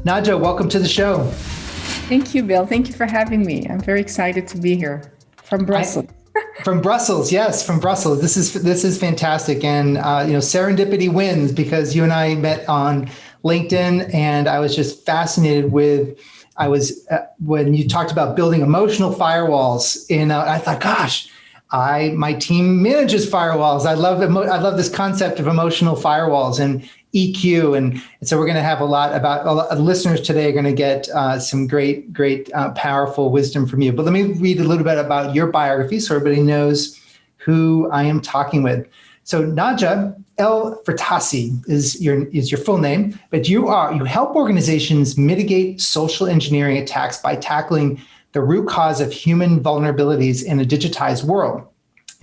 Nadja, welcome to the show. Thank you, Bill. Thank you for having me. I'm very excited to be here from Brussels. From Brussels, yes, from Brussels. This is fantastic, and serendipity wins because you and I met on LinkedIn, and I was just fascinated with. When you talked about building emotional firewalls, and I thought, gosh, my team manages firewalls. I love this concept of emotional firewalls and EQ, and so we're going to have a lot of listeners today are going to get some great, powerful wisdom from you. But let me read a little bit about your biography so everybody knows who I am talking with. So Nadja EL Fertasi is your full name, but you help organizations mitigate social engineering attacks by tackling the root cause of human vulnerabilities in a digitized world.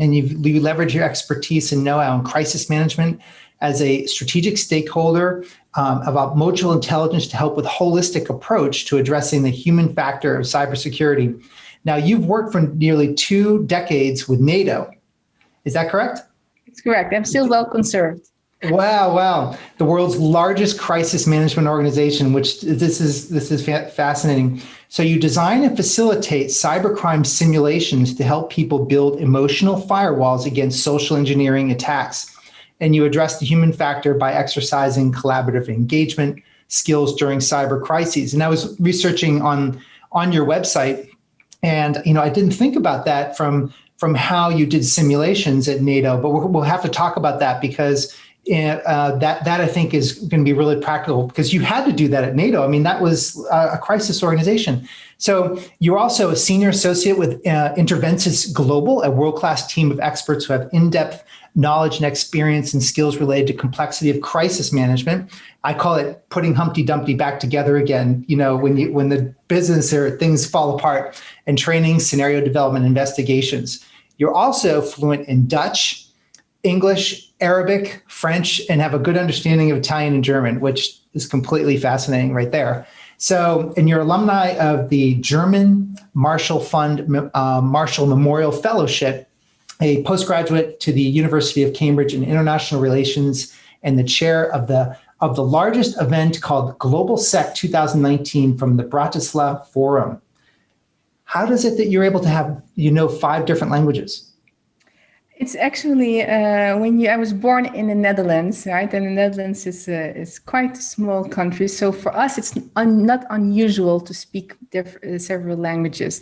And you leverage your expertise and know-how in crisis management as a strategic stakeholder about mutual intelligence to help with holistic approach to addressing the human factor of cybersecurity. Now, you've worked for nearly 2 decades with NATO. Is that correct? It's correct. I'm still well conserved. Wow. The world's largest crisis management organization, which this is fascinating. So you design and facilitate cybercrime simulations to help people build emotional firewalls against social engineering attacks. And you address the human factor by exercising collaborative engagement skills during cyber crises. And I was researching on your website, and I didn't think about that from how you did simulations at NATO, but we'll have to talk about that because that I think is going to be really practical because you had to do that at NATO. I mean, that was a crisis organization. So you're also a senior associate with Interventis Global, a world-class team of experts who have in-depth knowledge and experience and skills related to complexity of crisis management. I call it putting Humpty Dumpty back together again. When the business or things fall apart, and training, scenario development, investigations. You're also fluent in Dutch, English, Arabic, French, and have a good understanding of Italian and German, which is completely fascinating right there. So, and you're alumni of the German Marshall Fund Marshall Memorial Fellowship, a postgraduate to the University of Cambridge in International Relations, and the chair of the largest event called Global Sec 2019 from the Bratislava Forum. How does it that you're able to have 5 different languages? It's actually I was born in the Netherlands, right? And the Netherlands is quite a small country, so for us it's not unusual to speak several languages.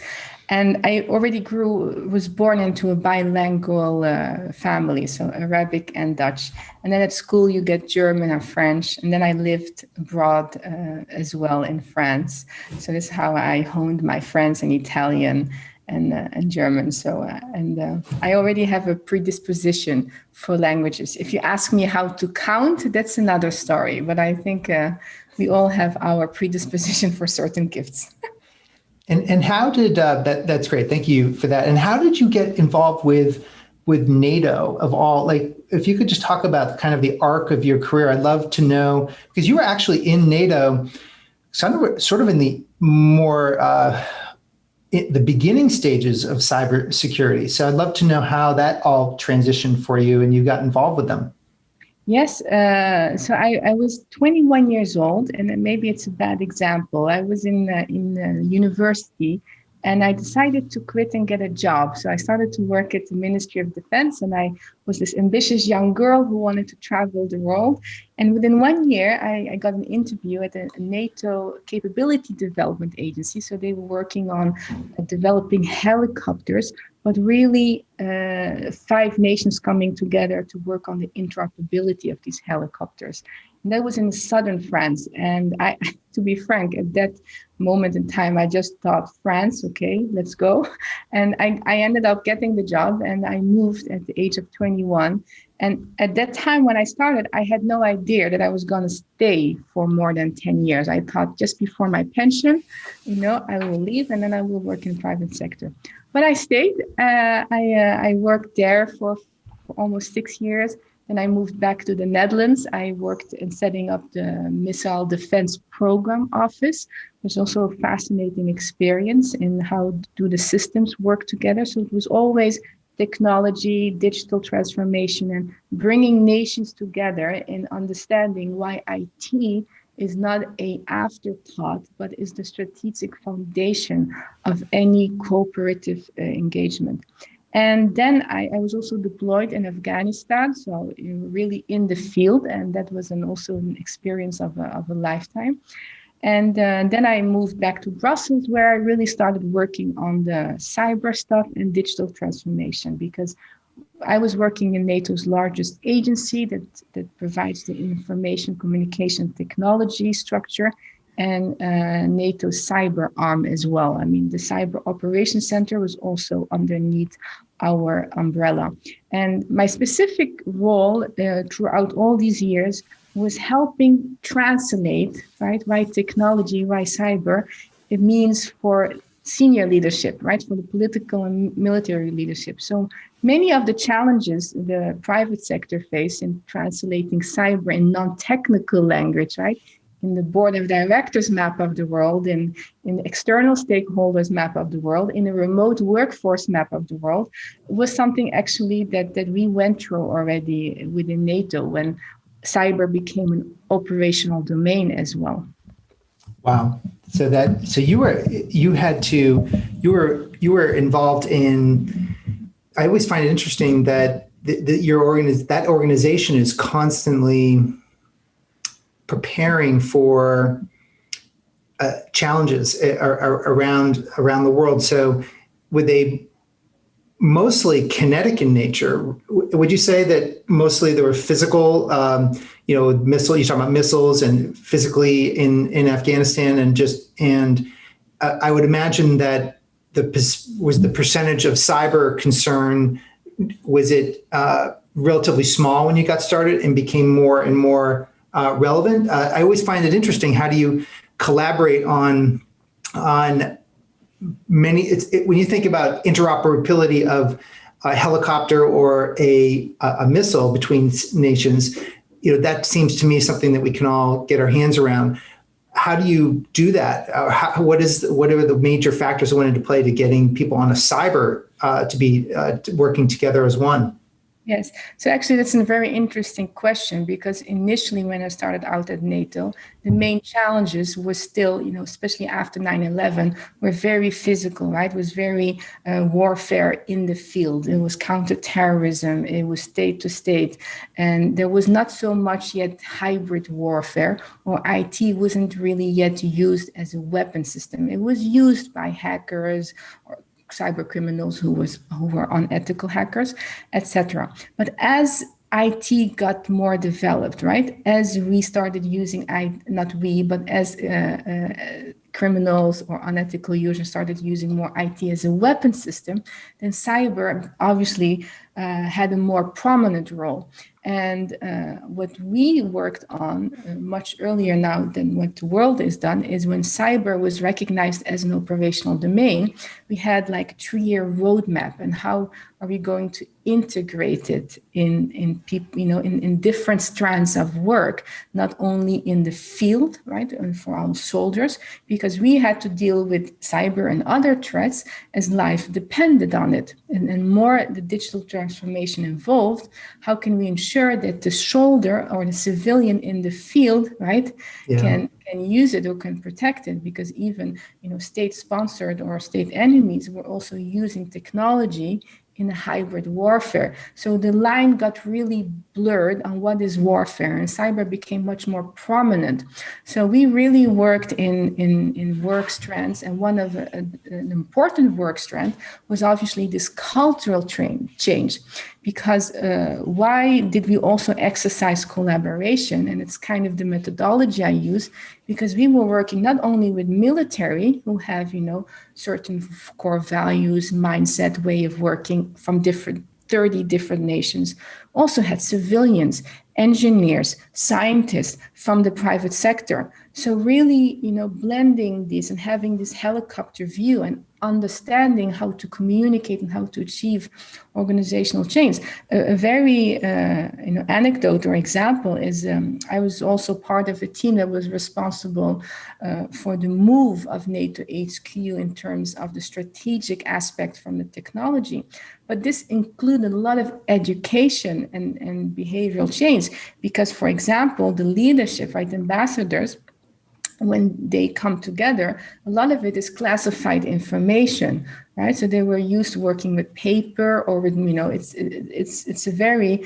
And I already was born into a bilingual family, so Arabic and Dutch. And then at school you get German and French, and then I lived abroad as well in France. So this is how I honed my French and Italian and German. So I already have a predisposition for languages. If you ask me how to count, that's another story. But I think we all have our predisposition for certain gifts. And how did that's great. Thank you for that. And how did you get involved with NATO of all? Like, if you could just talk about kind of the arc of your career, I'd love to know, because you were actually in NATO, sort of in the more the beginning stages of cybersecurity. So I'd love to know how that all transitioned for you and you got involved with them. Yes, so I was 21 years old, and maybe it's a bad example. I was in university, and I decided to quit and get a job. So I started to work at the Ministry of Defense, and I was this ambitious young girl who wanted to travel the world. And within 1 year, I got an interview at a NATO capability development agency. So they were working on developing helicopters, but really 5 nations coming together to work on the interoperability of these helicopters. And that was in southern France. And to be frank, at that moment in time, I just thought, France, okay, let's go. And I ended up getting the job, and I moved at the age of 21. And at that time, when I started, I had no idea that I was going to stay for more than 10 years. I thought just before my pension, I will leave and then I will work in private sector. But I stayed. I worked there for almost 6 years. Then I moved back to the Netherlands. I worked in setting up the Missile Defense Program Office. It was also a fascinating experience in how do the systems work together. So it was always technology, digital transformation, and bringing nations together in understanding why IT is not a afterthought, but is the strategic foundation of any cooperative engagement. And then I was also deployed in Afghanistan, so really in the field, and that was also an experience of a lifetime. And then I moved back to Brussels, where I really started working on the cyber stuff and digital transformation, because I was working in NATO's largest agency that provides the information communication technology structure, and NATO's cyber arm as well. I mean, the Cyber Operations Center was also underneath our umbrella. And my specific role throughout all these years was helping translate, right, why technology, why cyber, it means for senior leadership, right, for the political and military leadership. So many of the challenges the private sector face in translating cyber in non-technical language, right, in the board of directors map of the world, in the external stakeholders map of the world, in a remote workforce map of the world, was something actually that we went through already within NATO when cyber became an operational domain as well. Wow. So you were involved in, I always find it interesting that that organization is constantly preparing for challenges around the world. So were they mostly kinetic in nature? Would you say that mostly there were physical, you're talking about missiles and physically in Afghanistan, and I would imagine that was the percentage of cyber concern, was it relatively small when you got started and became more and more relevant? I always find it interesting. How do you collaborate on many? When you think about interoperability of a helicopter or a missile between nations, that seems to me something that we can all get our hands around. How do you do that? What are the major factors that went into play to getting people on a cyber to be working together as one? Yes. So actually, that's a very interesting question, because initially when I started out at NATO, the main challenges were still, especially after 9/11, were very physical, right? It was very warfare in the field. It was counterterrorism. It was state to state. And there was not so much yet hybrid warfare, or IT wasn't really yet used as a weapon system. It was used by hackers or cybercriminals who were unethical hackers, etc. But as IT got more developed, right? As we started using, not we, but as criminals or unethical users started using more IT as a weapon system, then cyber obviously had a more prominent role. And what we worked on much earlier now than what the world has done is when cyber was recognized as an operational domain, we had like a 3-year roadmap, and how are we going to integrate it in people, in different strands of work, not only in the field, right, and for our soldiers, because we had to deal with cyber and other threats as life depended on it. And more the digital transformation involved, how can we ensure that the soldier or the civilian in the field, right, can use it or can protect it? Because even, state-sponsored or state enemies were also using technology in a hybrid warfare. So the line got really blurred on what is warfare, and cyber became much more prominent. So we really worked in work strands, and one of an important work strand was obviously this cultural change. Because why did we also exercise collaboration? And it's kind of the methodology I use, because we were working not only with military who have, certain core values, mindset, way of working from 30 different nations, also had civilians, engineers, scientists from the private sector. So really, blending this and having this helicopter view and understanding how to communicate and how to achieve organizational change. A very anecdote or example is I was also part of a team that was responsible for the move of NATO HQ in terms of the strategic aspect from the technology. But this included a lot of education and behavioral change, because, for example, the leadership, right, ambassadors, when they come together, a lot of it is classified information, right? So they were used to working with paper or with, it's a very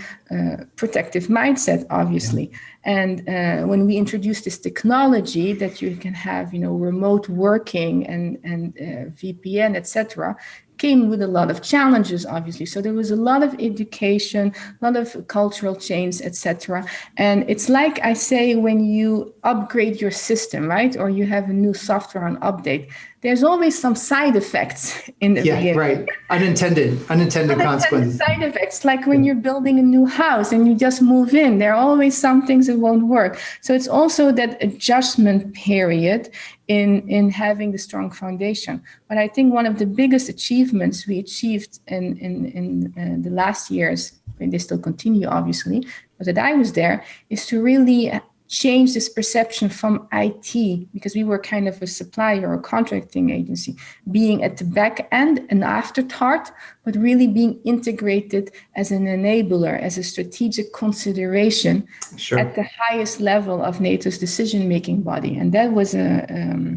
protective mindset, obviously. Yeah. And when we introduced this technology that you can have, remote working and VPN, etc., came with a lot of challenges, obviously. So there was a lot of education, a lot of cultural change, etc. And it's like I say, when you upgrade your system, right? Or you have a new software on update, there's always some side effects in the beginning. Right. Unintended consequences. Side effects, like when you're building a new house and you just move in, there are always some things that won't work. So it's also that adjustment period in having the strong foundation. But I think one of the biggest achievements we achieved in the last years, and they still continue, obviously, but that I was there, is to really change this perception from IT, because we were kind of a supplier or a contracting agency, being at the back end, an afterthought, but really being integrated as an enabler, as a strategic consideration at the highest level of NATO's decision-making body. And that was a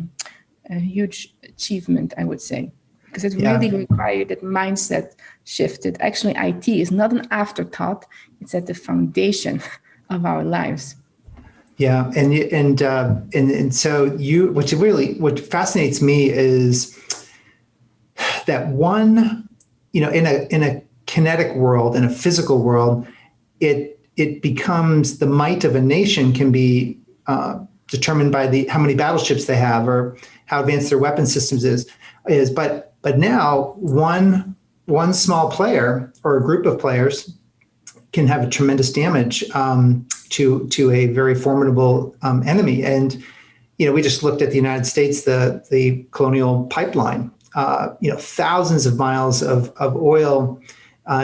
huge achievement, I would say, because it really required that mindset shifted. Actually, IT is not an afterthought, it's at the foundation of our lives. Yeah, and so what fascinates me is that one, in a kinetic world, in a physical world, it becomes the might of a nation can be determined by how many battleships they have or how advanced their weapon systems is. But now one small player or a group of players can have a tremendous damage to a very formidable enemy. And we just looked at the United States, the colonial pipeline. Thousands of miles of oil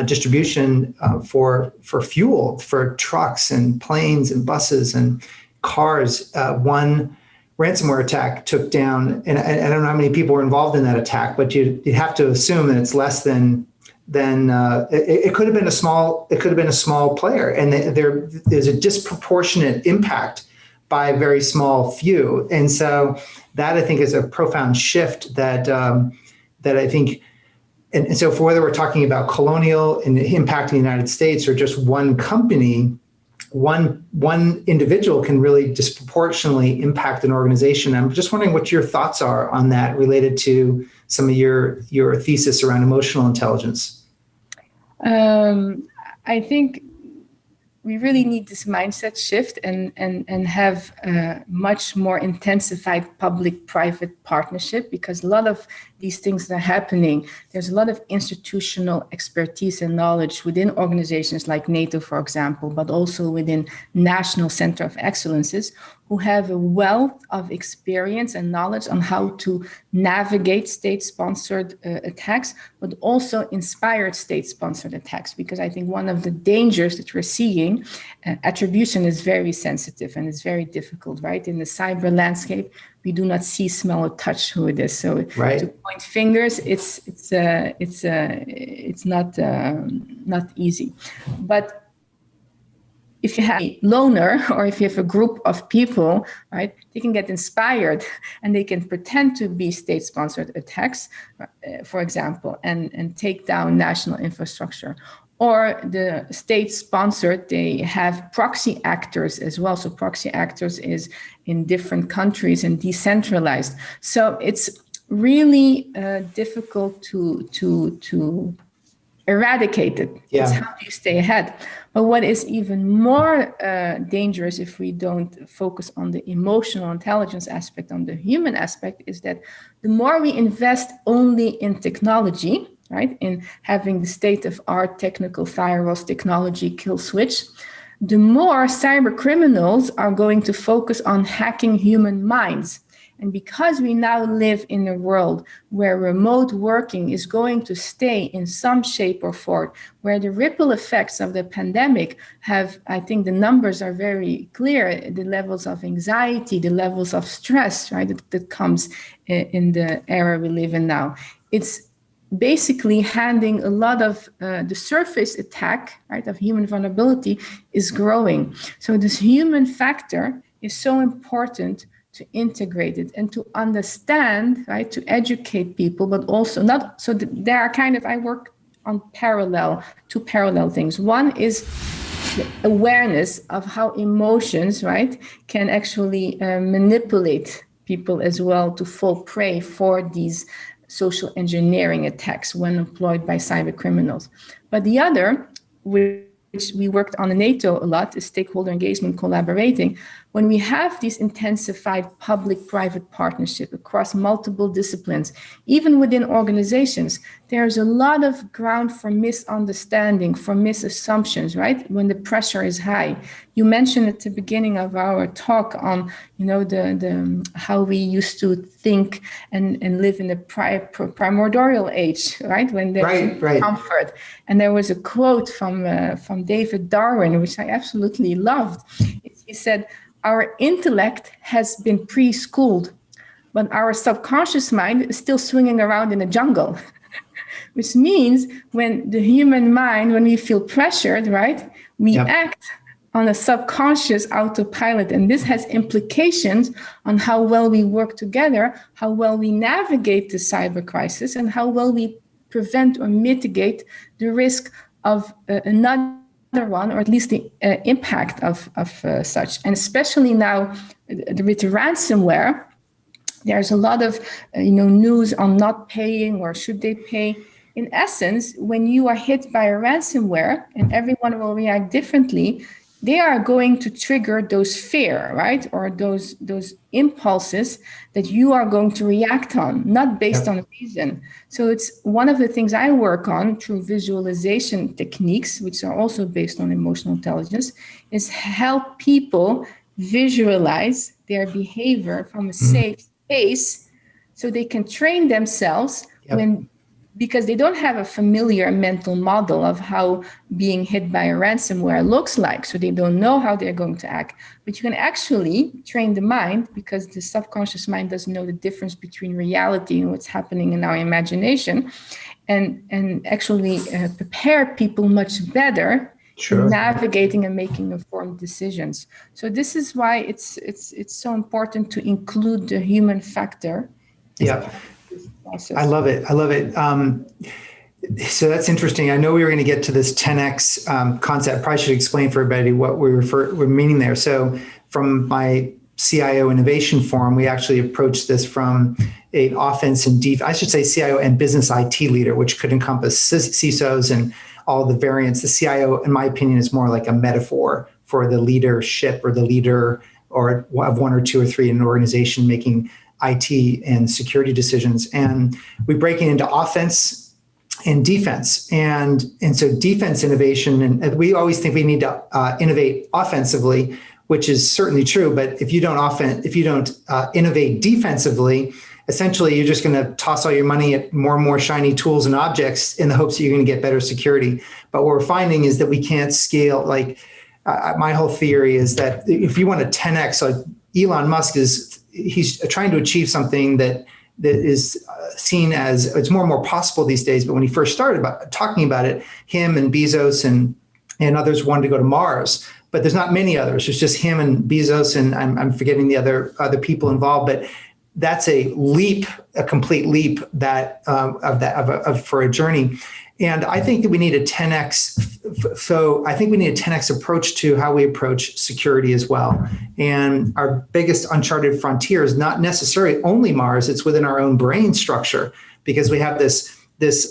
distribution for fuel for trucks and planes and buses and cars. One ransomware attack took down, and I don't know how many people were involved in that attack, but you'd have to assume that it's less than it could have been a small player, and there's a disproportionate impact by a very small few. And so that, I think, is a profound shift that I think, and so for whether we're talking about colonial and impacting the United States or just one company, one individual can really disproportionately impact an organization. I'm just wondering what your thoughts are on that related to some of your thesis around emotional intelligence. I think we really need this mindset shift and have a much more intensified public-private partnership, because a lot of these things that are happening, there's a lot of institutional expertise and knowledge within organizations like NATO, for example, but also within national center of excellences, who have a wealth of experience and knowledge on how to navigate state-sponsored attacks, but also inspired state-sponsored attacks. Because I think one of the dangers that we're seeing, attribution is very sensitive and it's very difficult, right? In the cyber landscape, we do not see, smell, or touch who it is. So to point fingers, it's not easy. But if you have a loner or if you have a group of people, right, they can get inspired and they can pretend to be state-sponsored attacks, for example, and take down national infrastructure. Or the state-sponsored, they have proxy actors as well. So proxy actors is in different countries and decentralized. So it's really difficult to eradicate it. Yeah. It's how do you stay ahead. But what is even more dangerous if we don't focus on the emotional intelligence aspect, on the human aspect, is that the more we invest only in technology, right, in having the state-of-art technical firewalls, technology kill switch, the more cyber criminals are going to focus on hacking human minds. And because we now live in a world where remote working is going to stay in some shape or form, where the ripple effects of the pandemic have, I think the numbers are very clear, the levels of anxiety, the levels of stress, right, that comes in the era we live in now. It's basically handing a lot of the surface attack, right, of human vulnerability is growing. So this human factor is so important to integrate it and to understand, right, to educate people, but also not, so there are kind of, I work on two parallel things. One is the awareness of how emotions, right, can actually manipulate people as well to fall prey for these social engineering attacks when employed by cyber criminals. But the other, which we worked on in NATO a lot, is stakeholder engagement, collaborating. When we have these intensified public-private partnership across multiple disciplines, even within organizations, there's a lot of ground for misunderstanding, for misassumptions, right? When the pressure is high. You mentioned at the beginning of our talk on, the how we used to think and live in the primordial age, right? When there's comfort. And there was a quote from David Darwin, which I absolutely loved. He said, "Our intellect has been preschooled, but our subconscious mind is still swinging around in a jungle." Which means when the human mind, when we feel pressured, right, we act on a subconscious autopilot. And this has implications on how well we work together, how well we navigate the cyber crisis, and how well we prevent or mitigate the risk of another one, or at least the impact of such. And especially now with the ransomware, there's a lot of news on not paying or should they pay. In essence, when you are hit by a ransomware, and everyone will react differently, they are going to trigger those fear, right? Or those impulses that you are going to react on, not based on reason. So it's one of the things I work on through visualization techniques, which are also based on emotional intelligence, is help people visualize their behavior from a safe space so they can train themselves because they don't have a familiar mental model of how being hit by a ransomware looks like. So they don't know how they're going to act. But you can actually train the mind, because the subconscious mind doesn't know the difference between reality and what's happening in our imagination, and actually prepare people much better in navigating and making informed decisions. So this is why it's so important to include the human factor. I love it. So that's interesting. I know we were going to get to this 10x concept. Probably should explain for everybody what we're meaning there. So from my CIO innovation forum, we actually approached this from an offense and I should say CIO and business IT leader, which could encompass CISOs and all the variants. The CIO, in my opinion, is more like a metaphor for the leadership or the leader or of one or two or three in an organization making IT and security decisions. And we break it into offense and defense. And so defense innovation, and we always think we need to innovate offensively, which is certainly true. But if you don't innovate defensively, essentially you're just going to toss all your money at more and more shiny tools and objects in the hopes that you're going to get better security. But what we're finding is that we can't scale. Like my whole theory is that if you want a 10x, like Elon Musk he's trying to achieve something that is seen as it's more and more possible these days. But when he first started talking about it, him and Bezos and others wanted to go to Mars, but there's not many others. There's just him and Bezos, and I'm forgetting the other people involved. But that's a complete leap for a journey. And I think that we need a 10x. So I think we need a 10x approach to how we approach security as well. And our biggest uncharted frontier is not necessarily only Mars. It's within our own brain structure, because we have this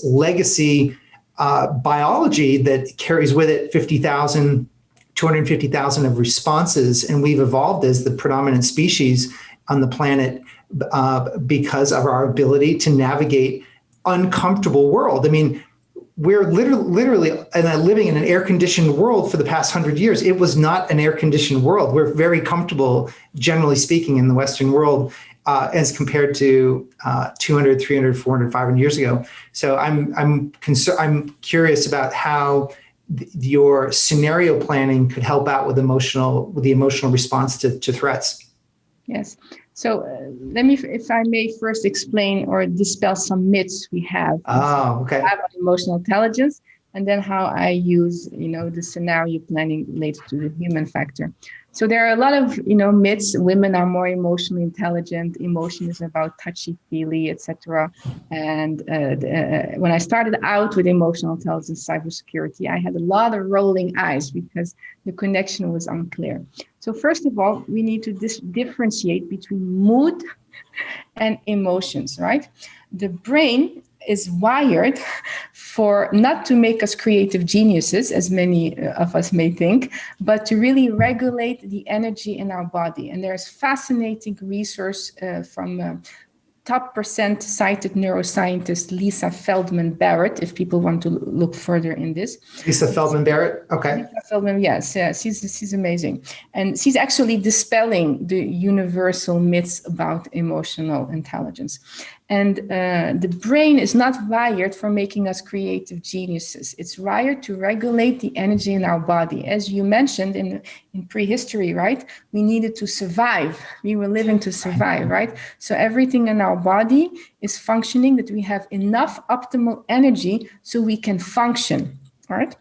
legacy biology that carries with it 250,000 of responses. And we've evolved as the predominant species on the planet because of our ability to navigate uncomfortable world. I mean, we're literally living in an air-conditioned world for the past 100 years. It was not an air-conditioned world. We're very comfortable, generally speaking, in the Western world as compared to 200, 300, 400, 500 years ago. So I'm curious about how your scenario planning could help out with the emotional response to threats. Yes. So let me, if I may, first explain or dispel some myths we have. Oh, okay. About emotional intelligence. and then how I use, the scenario planning related to the human factor. So there are a lot of, myths. Women are more emotionally intelligent. Emotion is about touchy-feely, etc. And when I started out with emotional intelligence, cybersecurity, I had a lot of rolling eyes because the connection was unclear. So first of all, we need to differentiate between mood and emotions, right? The brain is wired for not to make us creative geniuses, as many of us may think, but to really regulate the energy in our body. And there's fascinating research from top percent cited neuroscientist Lisa Feldman Barrett, if people want to look further in this. Lisa Feldman Barrett, okay. Lisa Feldman, yes, she's amazing. And she's actually dispelling the universal myths about emotional intelligence. And the brain is not wired for making us creative geniuses. It's wired to regulate the energy in our body. As you mentioned in prehistory, right? We needed to survive. We were living to survive, right? So everything in our body is functioning, that we have enough optimal energy so we can function, right?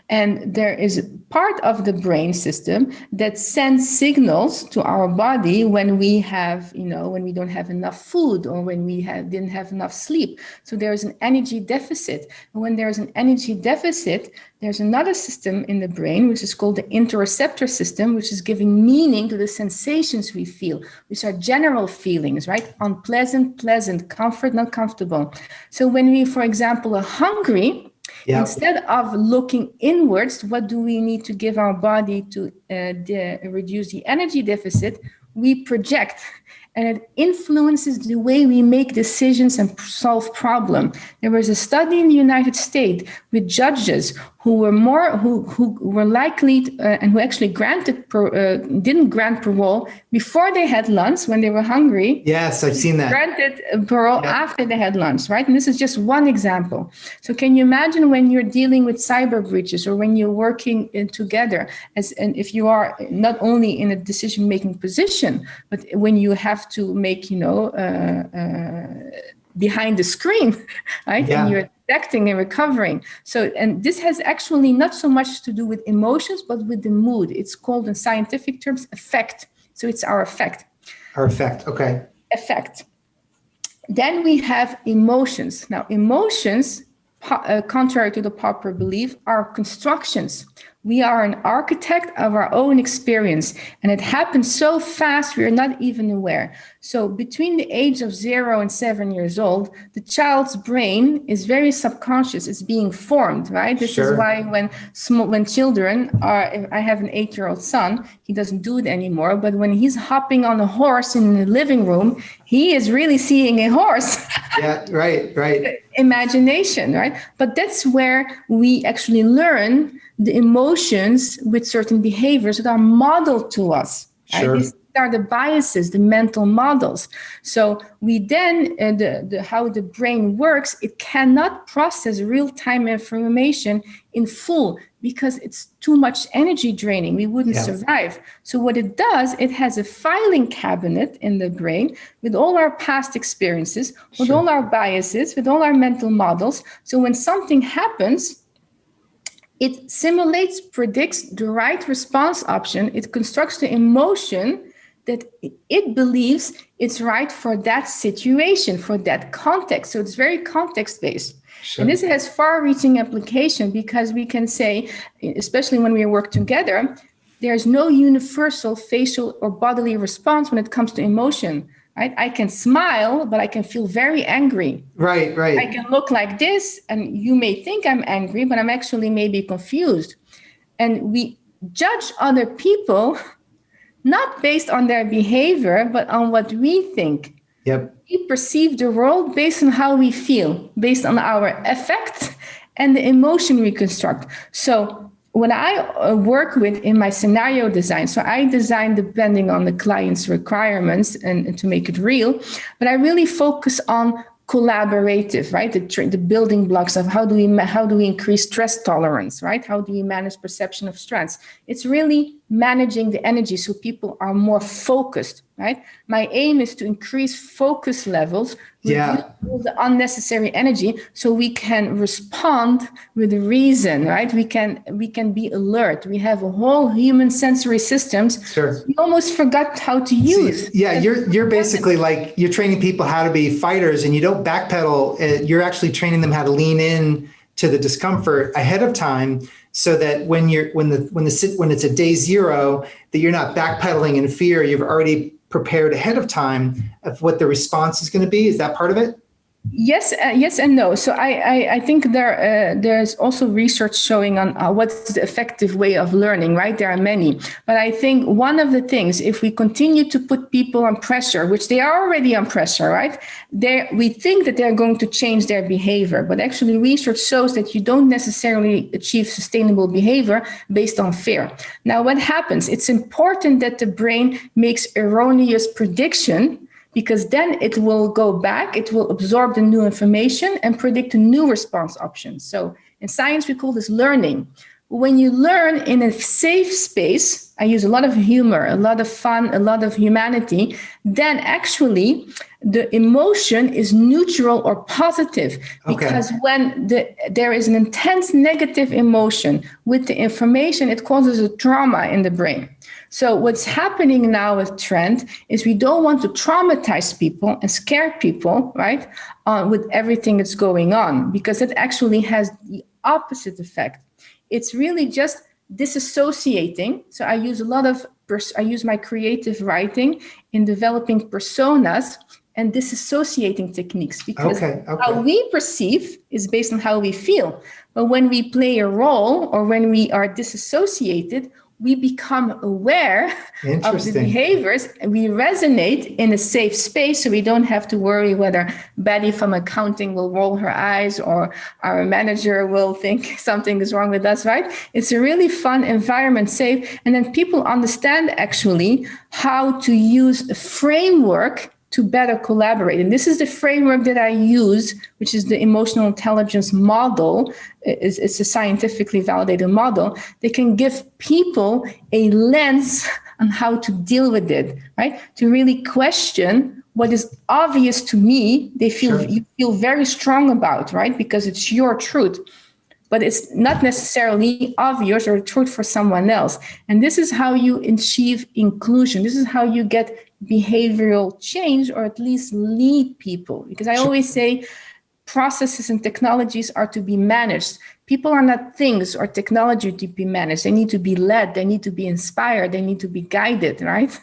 And there is part of the brain system that sends signals to our body when we have, when we don't have enough food or when we didn't have enough sleep. So there's an energy deficit. And when there's an energy deficit, there's another system in the brain, which is called the interoceptor system, which is giving meaning to the sensations we feel, which are general feelings, right? Unpleasant, pleasant, comfort, not comfortable. So when we, for example, are hungry, instead of looking inwards, what do we need to give our body to reduce the energy deficit? We project, and it influences the way we make decisions and solve problems. There was a study in the United States with judges who were likely and who actually didn't grant parole before they had lunch when they were hungry. Yes, I've seen that. Granted parole after they had lunch, right? And this is just one example. So can you imagine when you're dealing with cyber breaches or when you're working together, and if you are not only in a decision-making position, but when you have to make, behind the screen, right? Yeah. And you're detecting and recovering. So, and this has actually not so much to do with emotions, but with the mood. It's called in scientific terms, affect. So it's our affect. Our affect, okay. Affect. Then we have emotions. Now, emotions, contrary to the popular belief, are constructions. We are an architect of our own experience, and it happens so fast we are not even aware. So between the age of 0 and 7 years old, the child's brain is very subconscious. It's being formed, right? This is why when children are, I have an 8-year-old son, he doesn't do it anymore, but when he's hopping on a horse in the living room, he is really seeing a horse. Yeah, right. Imagination, right? But that's where we actually learn the emotions with certain behaviors that are modeled to us. Sure. Right? These are the biases, the mental models. So we then, how the brain works, it cannot process real-time information in full because it's too much energy draining. We wouldn't survive. So what it does, it has a filing cabinet in the brain with all our past experiences, with all our biases, with all our mental models. So when something happens, it simulates, predicts the right response option. It constructs the emotion that it believes it's right for that situation, for that context. So it's very context-based. Sure. And this has far-reaching application because we can say, especially when we work together, there's no universal facial or bodily response when it comes to emotion. Right? I can smile, but I can feel very angry. Right. I can look like this, and you may think I'm angry, but I'm actually maybe confused. And we judge other people not based on their behavior, but on what we think. Yep. We perceive the world based on how we feel, based on our affect and the emotion we construct. So when I work with in my scenario design, so I design depending on the client's requirements and to make it real, but I really focus on collaborative, right? The building blocks of how do we increase stress tolerance, right? How do we manage perception of stress? It's really managing the energy so people are more focused, right? My aim is to increase focus levels, reduce all the unnecessary energy, so we can respond with reason, right? We can be alert. We have a whole human sensory systems. Sure. We almost forgot how to use. You're basically like, you're training people how to be fighters, and you don't backpedal. You're actually training them how to lean in to the discomfort ahead of time, so that when it's a day zero, that you're not backpedaling in fear. You've already prepared ahead of time of what the response is going to be. Is that part of it? Yes, yes and no. So I think there's also research showing on what's the effective way of learning, right? There are many. But I think one of the things, if we continue to put people on pressure, which they are already on pressure, right? We think that they're going to change their behavior. But actually research shows that you don't necessarily achieve sustainable behavior based on fear. Now, what happens? It's important that the brain makes erroneous prediction, because then it will go back, it will absorb the new information and predict a new response options. So in science, we call this learning. When you learn in a safe space, I use a lot of humor, a lot of fun, a lot of humanity, then actually the emotion is neutral or positive. Because when there is an intense negative emotion with the information, it causes a trauma in the brain. So what's happening now with trend is we don't want to traumatize people and scare people, right, with everything that's going on, because it actually has the opposite effect. It's really just disassociating. So I use my creative writing in developing personas and disassociating techniques, because how we perceive is based on how we feel. But when we play a role or when we are disassociated, we become aware of the behaviors and we resonate in a safe space, so we don't have to worry whether Betty from accounting will roll her eyes or our manager will think something is wrong with us, right? It's a really fun environment, safe. And then people understand actually how to use a framework to better collaborate. And this is the framework that I use, which is the emotional intelligence model. It's a scientifically validated model. They can give people a lens on how to deal with it, right? To really question what is obvious to me, you feel very strong about, right? Because it's your truth. But it's not necessarily obvious or truth for someone else. And this is how you achieve inclusion. This is how you get behavioral change, or at least lead people. Because I always say processes and technologies are to be managed. People are not things or technology to be managed. They need to be led. They need to be inspired. They need to be guided, right?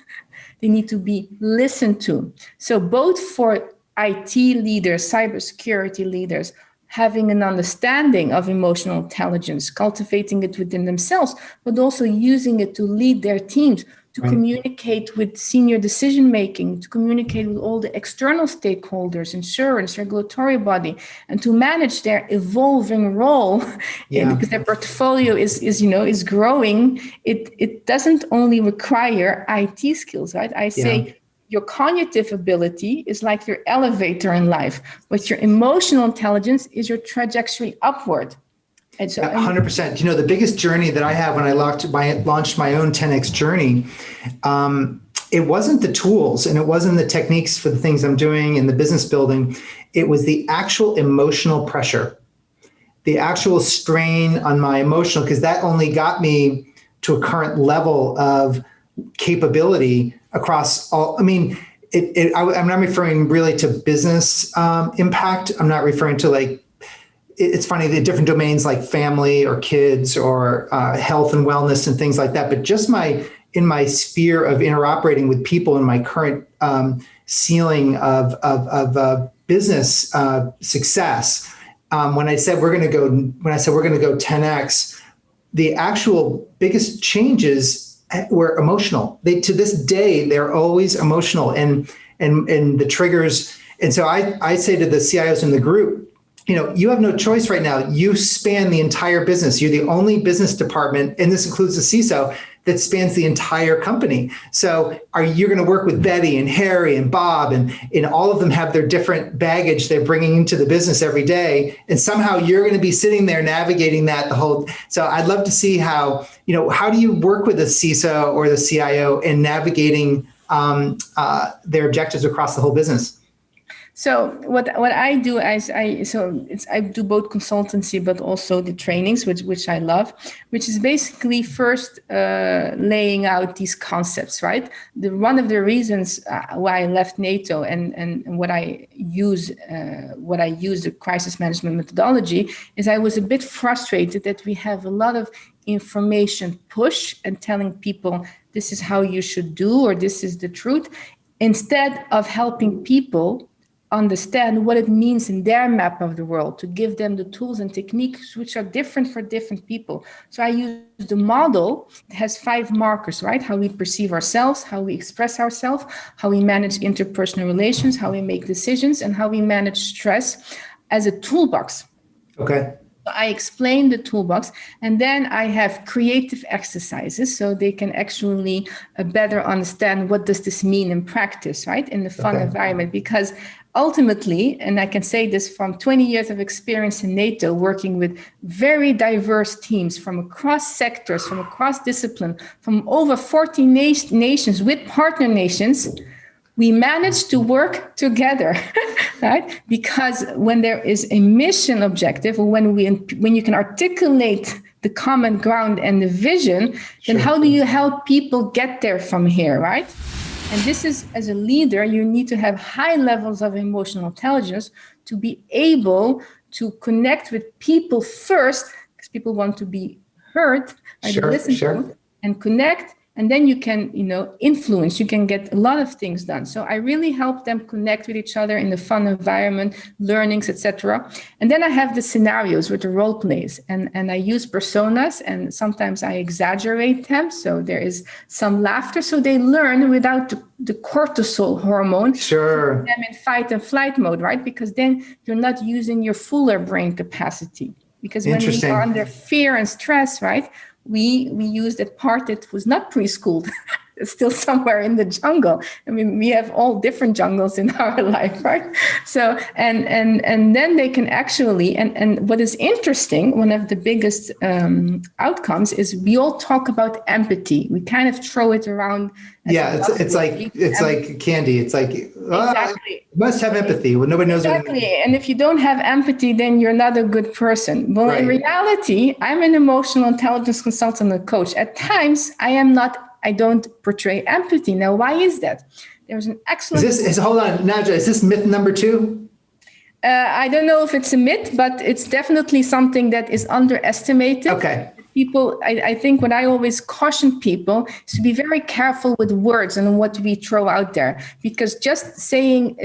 They need to be listened to. So both for IT leaders, cybersecurity leaders, having an understanding of emotional intelligence, cultivating it within themselves, but also using it to lead their teams, to communicate with senior decision-making, to communicate with all the external stakeholders, insurance, regulatory body, and to manage their evolving role, because their portfolio is growing. It doesn't only require IT skills, right? I say your cognitive ability is like your elevator in life, but your emotional intelligence is your trajectory upward. And so 100%. The biggest journey that I have when I launched my own 10X journey, it wasn't the tools and it wasn't the techniques for the things I'm doing in the business building. It was the actual emotional pressure, the actual strain on my emotional, because that only got me to a current level of capability across all. I mean, I'm not referring really to business impact. I'm not referring to it's funny, the different domains like family or kids or health and wellness and things like that. But just in my sphere of interoperating with people in my current ceiling of business success, when I said we're going to go 10X, the actual biggest changes were emotional. To this day, they're always emotional and the triggers. And so I say to the CIOs in the group, you have no choice right now. You span the entire business. You're the only business department, and this includes the CISO, that spans the entire company. So you're going to work with Betty and Harry and Bob, and all of them have their different baggage they're bringing into the business every day. And somehow you're going to be sitting there navigating that the whole. So I'd love to see how do you work with the CISO or the CIO in navigating their objectives across the whole business? So what I do is I do both consultancy, but also the trainings, which I love, which is basically first laying out these concepts, right? One of the reasons why I left NATO and what I use the crisis management methodology is I was a bit frustrated that we have a lot of information push and telling people this is how you should do or this is the truth, instead of helping people understand what it means in their map of the world, to give them the tools and techniques which are different for different people. So I use the model. It has 5 markers, right? How we perceive ourselves, how we express ourselves, how we manage interpersonal relations, how we make decisions, and how we manage stress as a toolbox. Okay. I explain the toolbox, and then I have creative exercises so they can actually better understand what does this mean in practice, right? In the fun environment, because ultimately, and I can say this from 20 years of experience in NATO, working with very diverse teams from across sectors, from across discipline, from over 40 nations with partner nations, we managed to work together, right? Because when there is a mission objective, or when you can articulate the common ground and the vision, then how do you help people get there from here, right? And this is, as a leader, you need to have high levels of emotional intelligence to be able to connect with people first, because people want to be heard, right? Listen to them and connect. And then you can, influence, you can get a lot of things done. So I really help them connect with each other in the fun environment, learnings, etc. And then I have the scenarios with the role plays, and I use personas, and sometimes I exaggerate them. So there is some laughter. So they learn without the cortisol hormone. Sure. Them in fight and flight mode, right? Because then you're not using your fuller brain capacity. Because when we are under fear and stress, right? We use that part that was not preschooled. It's still somewhere in the jungle. I mean, we have all different jungles in our life, right? So, and then they can actually, and what is interesting, one of the biggest outcomes is we all talk about empathy. We kind of throw it around. Yeah, it's like candy. It's like, exactly. Must have empathy. Well, nobody knows. Exactly. And if you don't have empathy, then you're not a good person. Well, in reality, I'm an emotional intelligence consultant and coach. At times, I don't portray empathy. Now, why is that? There's an excellent... Hold on, Nadja, is this myth number 2? I don't know if it's a myth, but it's definitely something that is underestimated. Okay. People, I think what I always caution people is to be very careful with words and what we throw out there. Because just saying,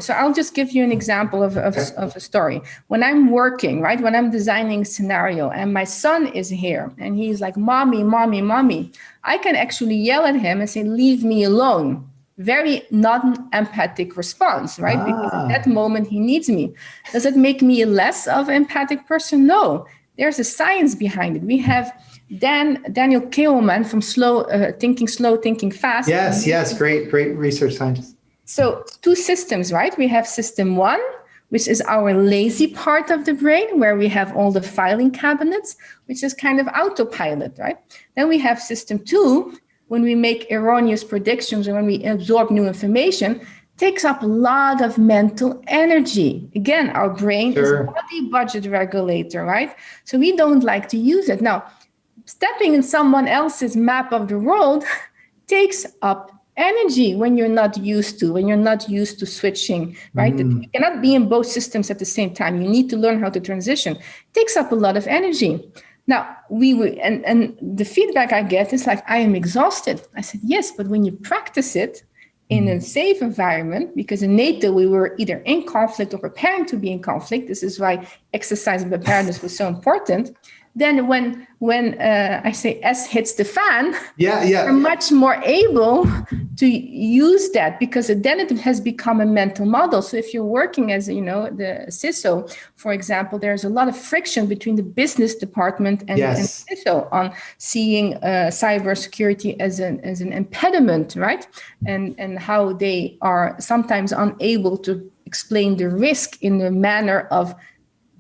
so I'll just give you an example of a story. When I'm working, right, when I'm designing a scenario and my son is here and he's like, mommy, mommy, mommy, I can actually yell at him and say, leave me alone. Very non-empathic response, right? Because at that moment he needs me. Does it make me less of an empathic person? No. There's a science behind it. We have Daniel Kahneman from Slow Thinking Fast. Yes, great research scientist. So 2 systems, right? We have system 1, which is our lazy part of the brain, where we have all the filing cabinets, which is kind of autopilot, right? Then we have system 2, when we make erroneous predictions and when we absorb new information, takes up a lot of mental energy. Again, our brain is a body budget regulator, right? So we don't like to use it. Now, stepping in someone else's map of the world takes up energy when you're not used to switching, right? You cannot be in both systems at the same time. You need to learn how to transition. It takes up a lot of energy. Now, and the feedback I get is like, I am exhausted. I said, yes, but when you practice it in a safe environment, because in NATO, we were either in conflict or preparing to be in conflict. This is why exercise and preparedness was so important. Then when I say S hits the fan, you're much more able to use that, because then it has become a mental model. So if you're working as, the CISO, for example, there's a lot of friction between the business department and CISO on seeing cybersecurity as an impediment, right? And how they are sometimes unable to explain the risk in the manner of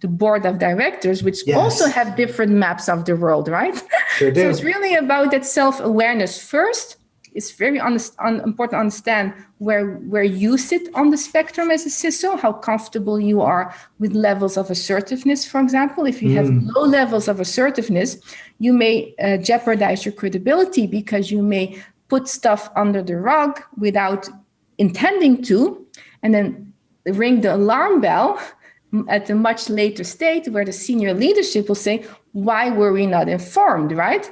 the board of directors, which also have different maps of the world, right? Sure do. So it's really about that self-awareness first. It's very important to understand where you sit on the spectrum as a CISO, how comfortable you are with levels of assertiveness, for example. If you have low levels of assertiveness, you may jeopardize your credibility, because you may put stuff under the rug without intending to, and then ring the alarm bell at a much later state, where the senior leadership will say, why were we not informed, right?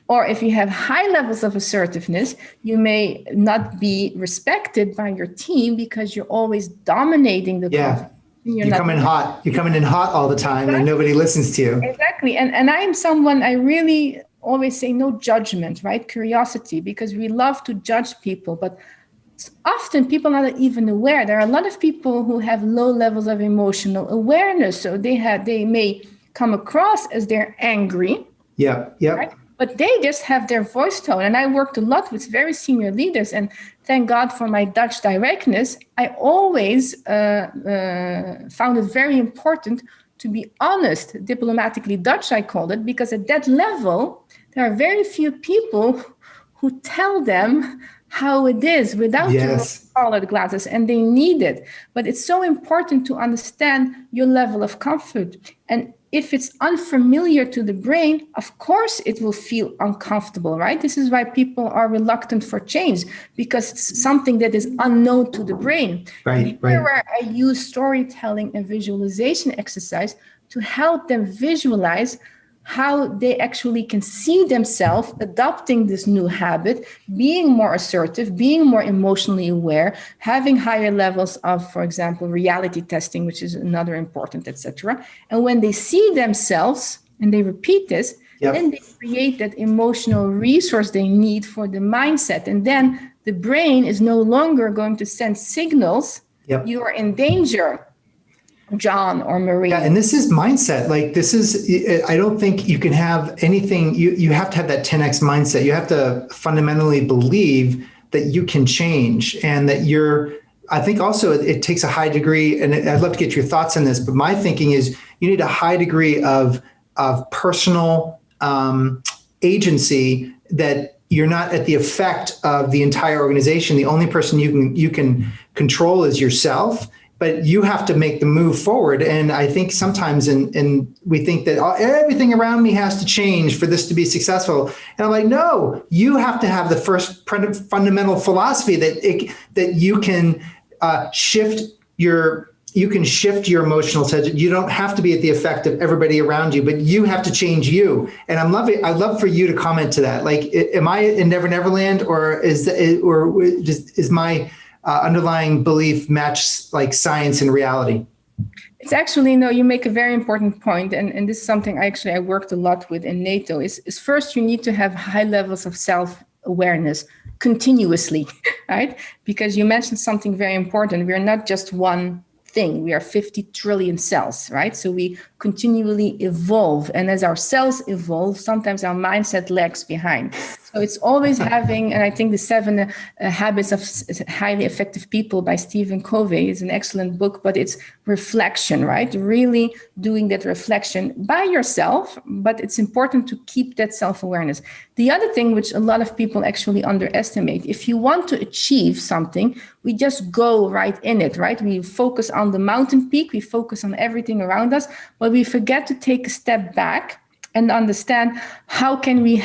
Or if you have high levels of assertiveness, you may not be respected by your team because you're always dominating the conversation. You're coming hot. You're coming in hot all the time, and nobody listens to you. Exactly. And I am someone, I really always say no judgment, right? Curiosity, because we love to judge people, but often people are not even aware. There are a lot of people who have low levels of emotional awareness. So they may come across as they're angry. Right? But they just have their voice tone. And I worked a lot with very senior leaders, and thank God for my Dutch directness. I always found it very important to be honest, diplomatically Dutch, I called it, because at that level, there are very few people who tell them how it is without the colored glasses, and they need it. But it's so important to understand your level of comfort. And if it's unfamiliar to the brain, of course it will feel uncomfortable, right? This is why people are reluctant for change, because it's something that is unknown to the brain. Right. Where I use storytelling and visualization exercise to help them visualize how they actually can see themselves adopting this new habit, being more assertive, being more emotionally aware, having higher levels of, for example, reality testing, which is another important, etc. And when they see themselves and they repeat this, then they create that emotional resource they need for the mindset. And then the brain is no longer going to send signals, you are in danger, John or Marie. Yeah, and this is mindset. Like, this is, I don't think you can have anything, you have to have that 10x mindset. You have to fundamentally believe that you can change, and that I think also it takes a high degree, and I'd love to get your thoughts on this, but my thinking is you need a high degree of personal agency, that you're not at the effect of the entire organization. The only person you can control is yourself. But you have to make the move forward. And I think sometimes we think that everything around me has to change for this to be successful. And I'm like, no, you have to have the first fundamental philosophy that you can shift your emotional intelligence. You don't have to be at the effect of everybody around you, but you have to change you. And I'd love for you to comment to that. Like, am I in Never Neverland, or is my underlying belief match like science and reality? It's actually, no, you make a very important point. And this is something I worked a lot with in NATO is first, you need to have high levels of self-awareness continuously, right? Because you mentioned something very important. We're not just one thing. We are 50 trillion cells, right? So we continually evolve. And as our cells evolve, sometimes our mindset lags behind. So it's always having, and I think the 7 Habits of Highly Effective People by Stephen Covey is an excellent book, but it's reflection, right? Really doing that reflection by yourself, but it's important to keep that self-awareness. The other thing which a lot of people actually underestimate, if you want to achieve something, we just go right in it, right? We focus on the mountain peak, we focus on everything around us, but we forget to take a step back and understand how can we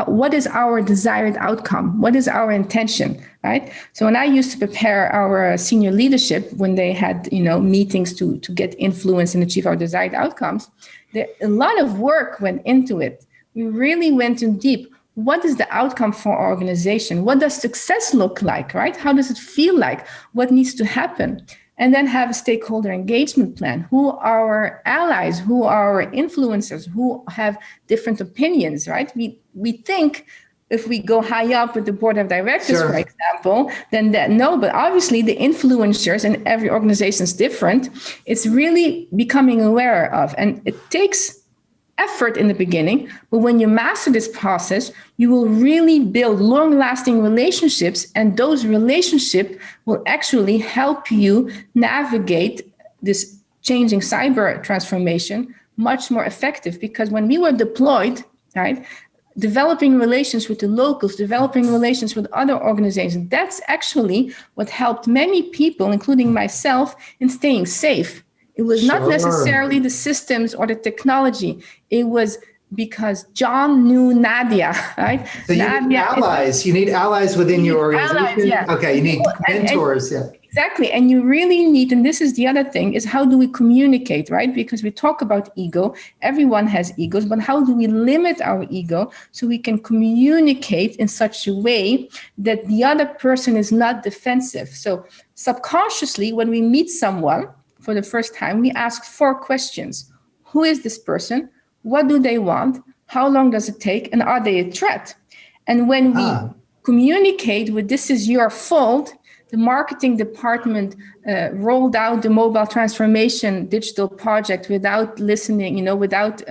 what is our desired outcome? What is our intention, right? So when I used to prepare our senior leadership, when they had, meetings to get influence and achieve our desired outcomes, a lot of work went into it. We really went in deep. What is the outcome for our organization? What does success look like, right? How does it feel like? What needs to happen? And then have a stakeholder engagement plan. Who are our allies? Who are our influencers? Who have different opinions, right? We think if we go high up with the board of directors, Sure. for example, then no, but obviously the influencers, and every organization is different, it's really becoming aware of, and it takes effort in the beginning, but when you master this process, you will really build long-lasting relationships, and those relationships will actually help you navigate this changing cyber transformation much more effective. Because when we were deployed, right, developing relations with the locals, developing relations with other organizations, that's actually what helped many people, including myself, in staying safe. It was not necessarily the systems or the technology. It was because John knew Nadja, right? So you need allies. You need allies within your organization. Allies, yeah. Okay, you need mentors. Yeah. Exactly. And you really need, and this is the other thing, is how do we communicate, right? Because we talk about ego. Everyone has egos, but how do we limit our ego so we can communicate in such a way that the other person is not defensive? So subconsciously, when we meet someone for the first time, we ask 4 questions. Who is this person? What do they want? How long does it take? And are they a threat? And when we communicate with "this is your fault," the marketing department rolled out the mobile transformation digital project without listening, without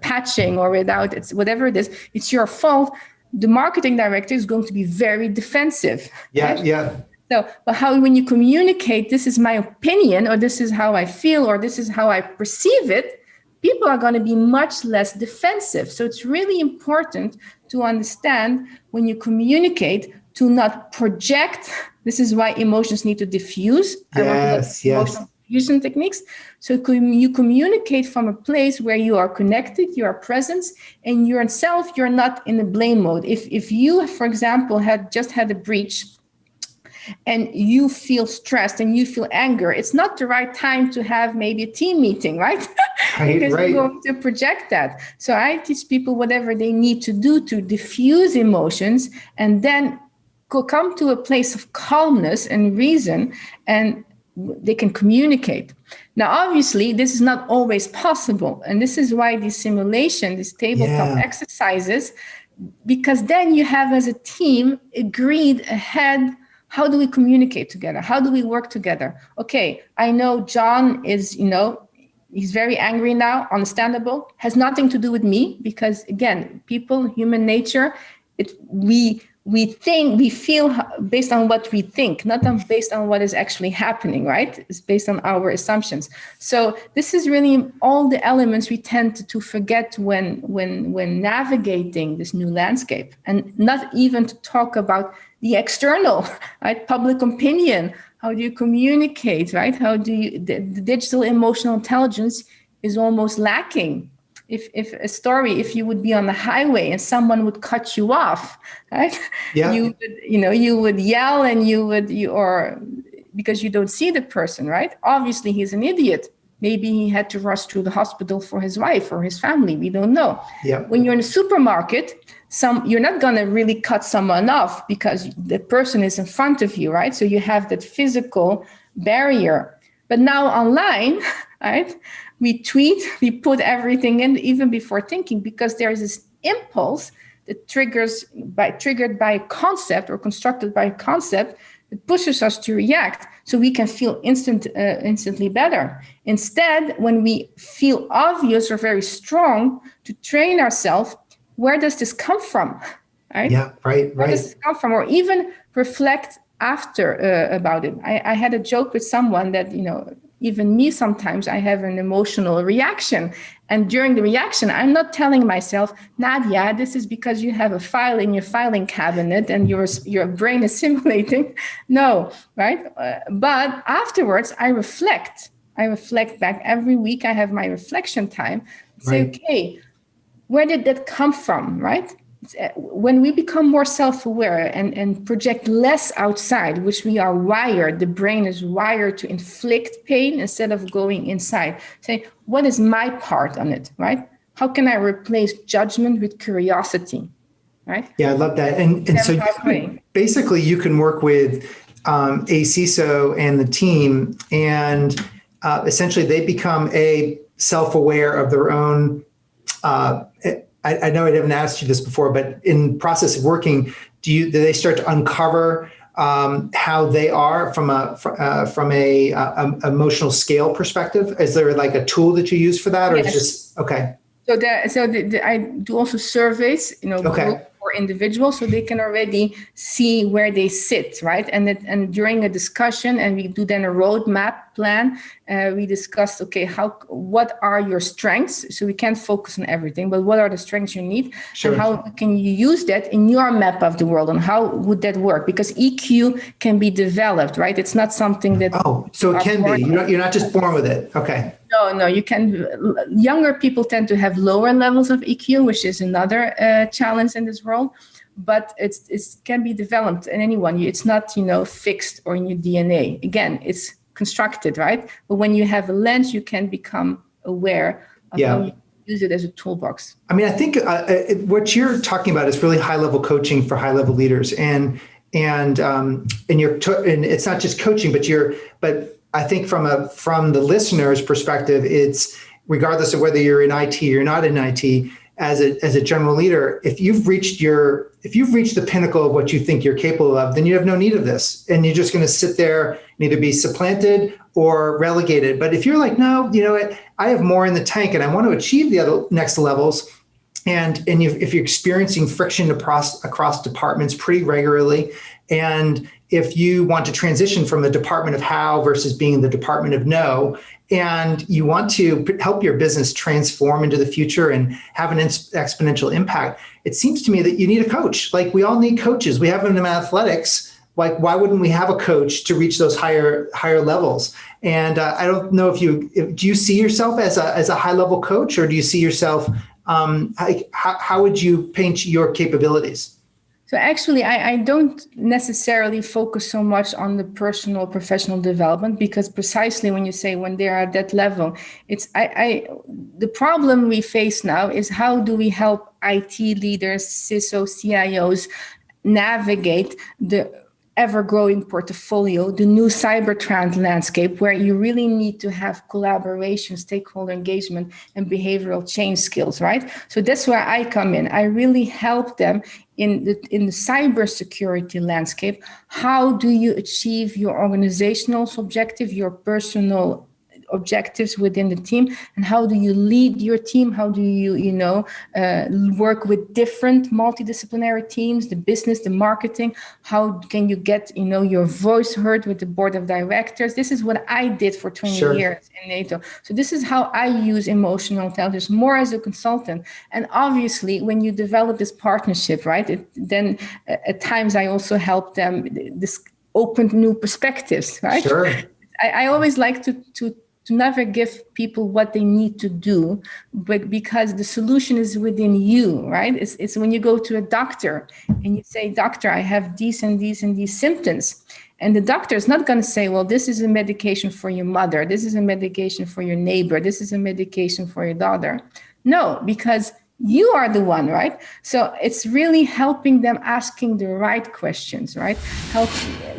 patching, or without whatever it is, it's your fault. The marketing director is going to be very defensive. Yeah, right? yeah. So, but when you communicate, this is my opinion, or this is how I feel, or this is how I perceive it, people are going to be much less defensive. So it's really important to understand when you communicate to not project. This is why emotions need to diffuse. Yes. Emotional diffusion techniques. So you communicate from a place where you are connected, you are present, and yourself, you're not in a blame mode. If you, for example, had just had a breach, and you feel stressed and you feel anger, it's not the right time to have maybe a team meeting, right? Because you're going to project that. So I teach people whatever they need to do to diffuse emotions, and then come to a place of calmness and reason, and they can communicate. Now, obviously, this is not always possible. And this is why these simulation, these tabletop exercises, because then you have as a team agreed ahead, how do we communicate together? How do we work together? Okay, I know John is, he's very angry now, understandable, has nothing to do with me, because again, people, human nature, we think, we feel based on what we think, not based on what is actually happening, right? It's based on our assumptions. So this is really all the elements we tend to forget when navigating this new landscape, and not even to talk about the external, right? Public opinion. How do you communicate, right? How do you, the digital emotional intelligence is almost lacking. If you would be on the highway and someone would cut you off, right? Yeah. You would yell, and or because you don't see the person, right? Obviously he's an idiot. Maybe he had to rush to the hospital for his wife or his family. We don't know. Yeah. When you're in a supermarket, you're not going to really cut someone off because the person is in front of you, right? So you have that physical barrier. But now online, right? We tweet, we put everything in even before thinking, because there's this impulse that triggered by a concept or constructed by a concept that pushes us to react so we can feel instantly better. Instead, when we feel obvious or very strong, to train ourselves, where does this come from? Right? Yeah, right. Where does this come from? Or even reflect after about it. I had a joke with someone that, even me, sometimes I have an emotional reaction. And during the reaction, I'm not telling myself, Nadja, this is because you have a file in your filing cabinet and your brain is simulating. No, right? But afterwards, I reflect back every week. I have my reflection time. Say, okay, where did that come from, right? When we become more self-aware and project less outside, which we are wired, the brain is wired to inflict pain instead of going inside. Say, what is my part on it, right? How can I replace judgment with curiosity, right? Yeah, I love that. And so basically you can work with a CISO and the team, and essentially they become self-aware of their own I know I haven't asked you this before, but in process of working, do they start to uncover how they are from a emotional scale perspective? Is there like a tool that you use for that, or Yes. it's just okay? So I do also surveys, group or individual, so they can already see where they sit, right? And during a discussion, and we do then a roadmap plan. We discussed, okay, what are your strengths? So we can't focus on everything, but what are the strengths you need, Sure. and how can you use that in your map of the world, and how would that work? Because EQ can be developed, right? It's not something that. Oh, so it can be. You're not just born with it. Okay. No, you can. Younger people tend to have lower levels of EQ, which is another challenge in this world. But it can be developed in anyone. It's not, fixed or in your DNA. Again, it's constructed, right? But when you have a lens, you can become aware of how you use it as a toolbox. I mean, I think what you're talking about is really high-level coaching for high-level leaders, and it's not just coaching, but I think from the listener's perspective, it's regardless of whether you're in IT or you're not in IT, as a general leader, if you've reached the pinnacle of what you think you're capable of, then you have no need of this, and you're just going to sit there and either be supplanted or relegated. But if you're like, no, I have more in the tank, and I want to achieve the other next levels. And if you're experiencing friction across departments pretty regularly, and if you want to transition from the department of how versus being the department of no, and you want to help your business transform into the future and have an exponential impact, it seems to me that you need a coach. Like, we all need coaches. We have them in athletics. Like, why wouldn't we have a coach to reach those higher levels? And I don't know do you see yourself as a high level coach, or do you see yourself? How would you paint your capabilities? So actually, I don't necessarily focus so much on the personal professional development, because precisely when you say when they are at that level, the problem we face now is how do we help IT leaders, CISO, CIOs navigate the ever-growing portfolio, the new cyber trend landscape, where you really need to have collaboration, stakeholder engagement, and behavioral change skills, right? So that's where I come in. I really help them in the cybersecurity landscape. How do you achieve your organizational objective, your personal objectives within the team, and how do you lead your team? How do you work with different multidisciplinary teams, the business, the marketing? How can you get your voice heard with the board of directors? This is what I did for 20 years in NATO. So this is how I use emotional intelligence more as a consultant. And obviously, when you develop this partnership, right, then at times I also help them open new perspectives, right? Sure. I always like to never give people what they need to do, but because the solution is within you, right? It's when you go to a doctor and you say, doctor, I have these and these and these symptoms. And the doctor is not going to say, well, this is a medication for your mother. This is a medication for your neighbor. This is a medication for your daughter. No, because you are the one, right? So it's really helping them asking the right questions, right?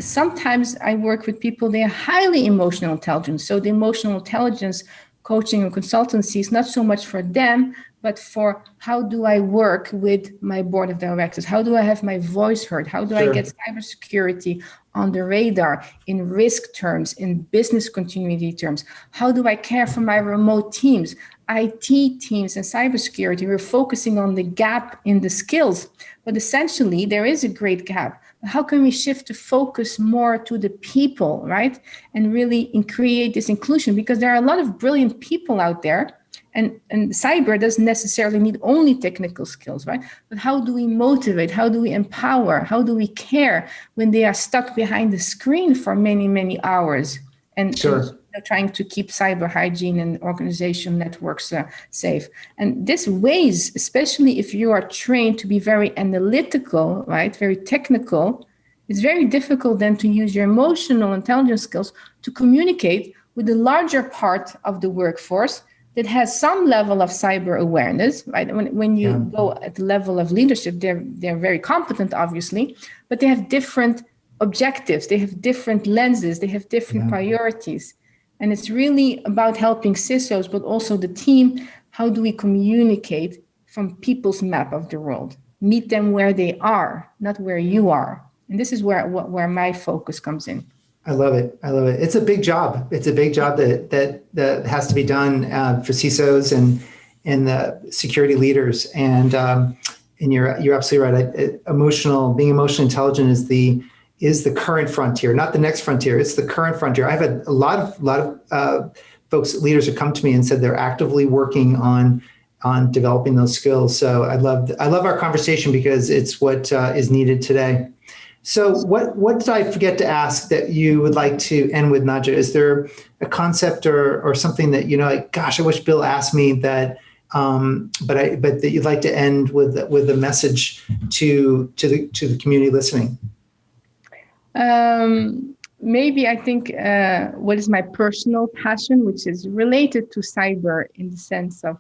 Sometimes I work with people, they are highly emotional intelligent. So the emotional intelligence coaching or consultancy is not so much for them, but for how do I work with my board of directors? How do I have my voice heard? How do I get cybersecurity on the radar in risk terms, in business continuity terms? How do I care for my remote teams? IT teams and cybersecurity, we're focusing on the gap in the skills, but essentially there is a great gap. How can we shift the focus more to the people, right? And really create this inclusion, because there are a lot of brilliant people out there, and cyber doesn't necessarily need only technical skills, right? But how do we motivate? How do we empower? How do we care when they are stuck behind the screen for many, many hours? And trying to keep cyber hygiene and organizational networks safe. And this weighs, especially if you are trained to be very analytical, right, very technical, it's very difficult then to use your emotional intelligence skills to communicate with the larger part of the workforce that has some level of cyber awareness, right? When you go at the level of leadership, they're very competent, obviously, but they have different objectives, they have different lenses, they have different priorities. And it's really about helping CISOs, but also the team. How do we communicate from people's map of the world. Meet them where they are, not where you are. And this is where my focus comes in. I love it. I love it. It's a big job. It's a big job that has to be done for CISOs and the security leaders. And you're absolutely right. Being emotionally intelligent is the current frontier, not the next frontier. It's the current frontier. I've had a lot of folks, leaders, have come to me and said they're actively working on developing those skills. So I love our conversation because it's what is needed today. So what did I forget to ask that you would like to end with, Nadja? Is there a concept or something that, like, gosh, I wish Bill asked me that, but that you'd like to end with a message to the community listening? Maybe I think what is my personal passion, which is related to cyber in the sense of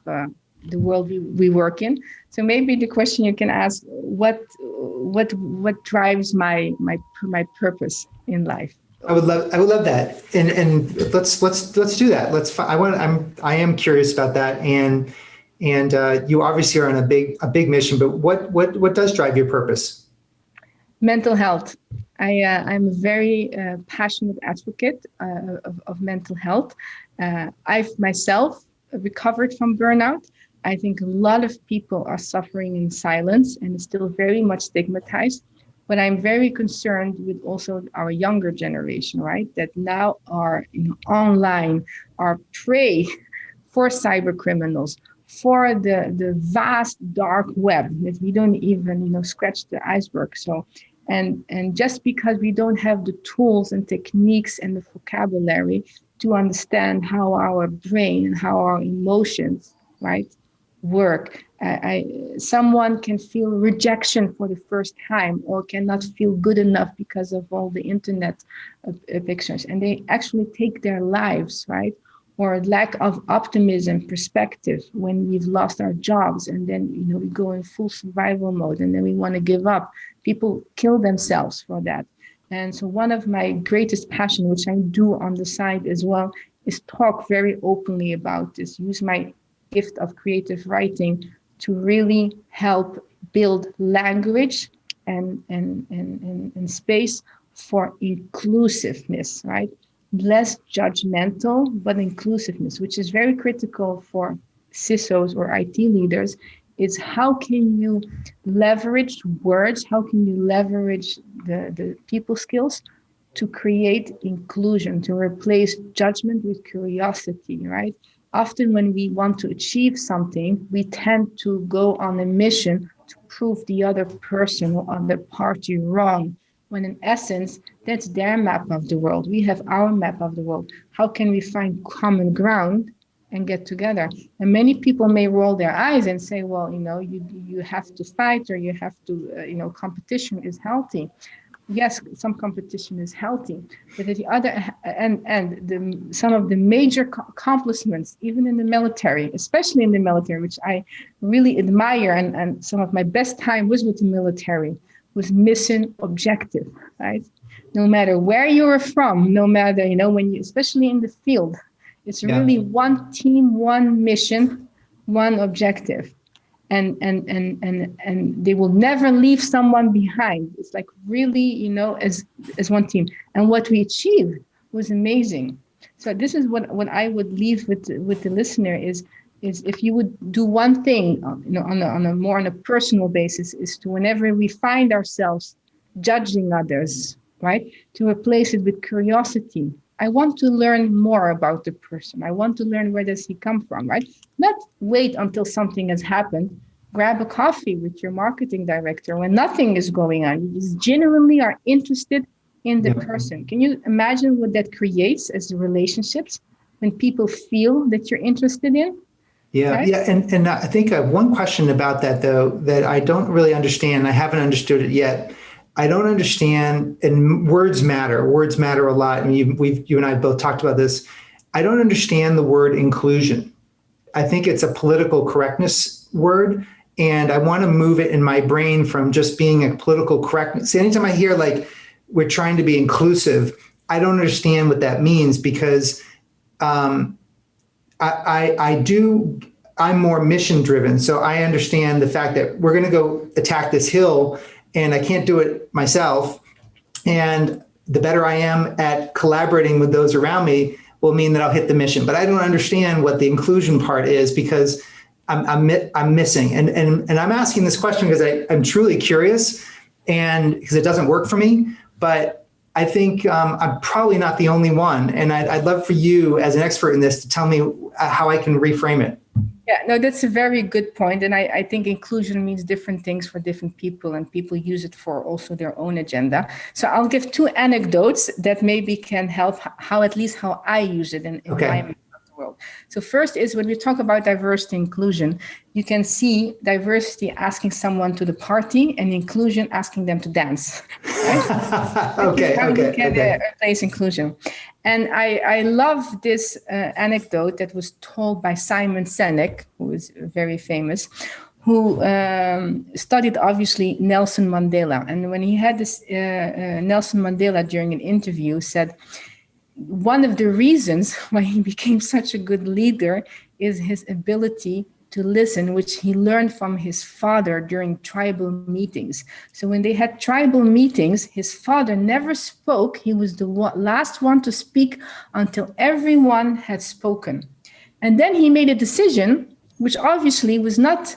the world we work in. So maybe the question you can ask: what drives my purpose in life? I would love that, and let's do that. I am curious about that, and you obviously are on a big mission. But what does drive your purpose? Mental health. I'm a very passionate advocate of mental health. I've myself recovered from burnout. I think a lot of people are suffering in silence and it's still very much stigmatized. But I'm very concerned with also our younger generation, right? That now are online, are prey for cyber criminals, for the vast dark web that we don't even scratch the iceberg. So. And just because we don't have the tools and techniques and the vocabulary to understand how our brain and how our emotions, right, work, someone can feel rejection for the first time or cannot feel good enough because of all the internet pictures, and they actually take their lives, right? Or lack of optimism, perspective when we've lost our jobs, and then we go in full survival mode, and then we want to give up. People kill themselves for that. And so one of my greatest passion, which I do on the side as well, is talk very openly about this. Use my gift of creative writing to really help build language and space for inclusiveness, right? Less judgmental, but inclusiveness, which is very critical for CISOs or IT leaders, is how can you leverage words, how can you leverage the people skills to create inclusion, to replace judgment with curiosity, right? Often when we want to achieve something, we tend to go on a mission to prove the other person or other party wrong, when in essence, that's their map of the world. We have our map of the world. How can we find common ground and get together? And many people may roll their eyes and say, well, you have to fight, or you have to, competition is healthy. Yes, some competition is healthy, but at the other end, some of the major accomplishments, even in the military, especially in the military, which I really admire, and some of my best time was with the military, was mission objective, right? No matter where you're from, no matter, when you, especially in the field, it's really one team, one mission, one objective. And they will never leave someone behind. It's like really, as one team. And what we achieved was amazing. So this is what I would leave with the listener is if you would do one thing, on a personal basis, is to, whenever we find ourselves judging others, right, to replace it with curiosity. I want to learn more about the person. I want to learn, where does he come from, right? Not wait until something has happened. Grab a coffee with your marketing director when nothing is going on. You just genuinely are interested in the person. Can you imagine what that creates as relationships when people feel that you're interested in? Yeah, right? Yeah. And I think one question about that, though, that I don't really understand, I haven't understood it yet. I don't understand, and words matter. Words matter a lot. And you and I both talked about this. I don't understand the word inclusion. I think it's a political correctness word, and I want to move it in my brain from just being a political correctness. Anytime I hear like we're trying to be inclusive, I don't understand what that means, because I I'm more mission driven. So I understand the fact that we're going to go attack this hill and I can't do it myself. And the better I am at collaborating with those around me will mean that I'll hit the mission. But I don't understand what the inclusion part is because I'm missing. And I'm asking this question because I'm truly curious and because it doesn't work for me. But I think I'm probably not the only one. And I'd love for you as an expert in this to tell me how I can reframe it. Yeah, no, that's a very good point. And I think inclusion means different things for different people, and people use it for also their own agenda. So I'll give two anecdotes that maybe can help at least how I use it in my world. So first is when we talk about diversity inclusion, you can see diversity asking someone to the party and inclusion asking them to dance. Right? Okay. Replace inclusion. And I love this anecdote that was told by Simon Sinek, who is very famous, who studied obviously Nelson Mandela. And when he had this, Nelson Mandela during an interview said, one of the reasons why he became such a good leader is his ability to listen, which he learned from his father during tribal meetings. So when they had tribal meetings, his father never spoke. He was the last one to speak until everyone had spoken. And then he made a decision, which obviously was not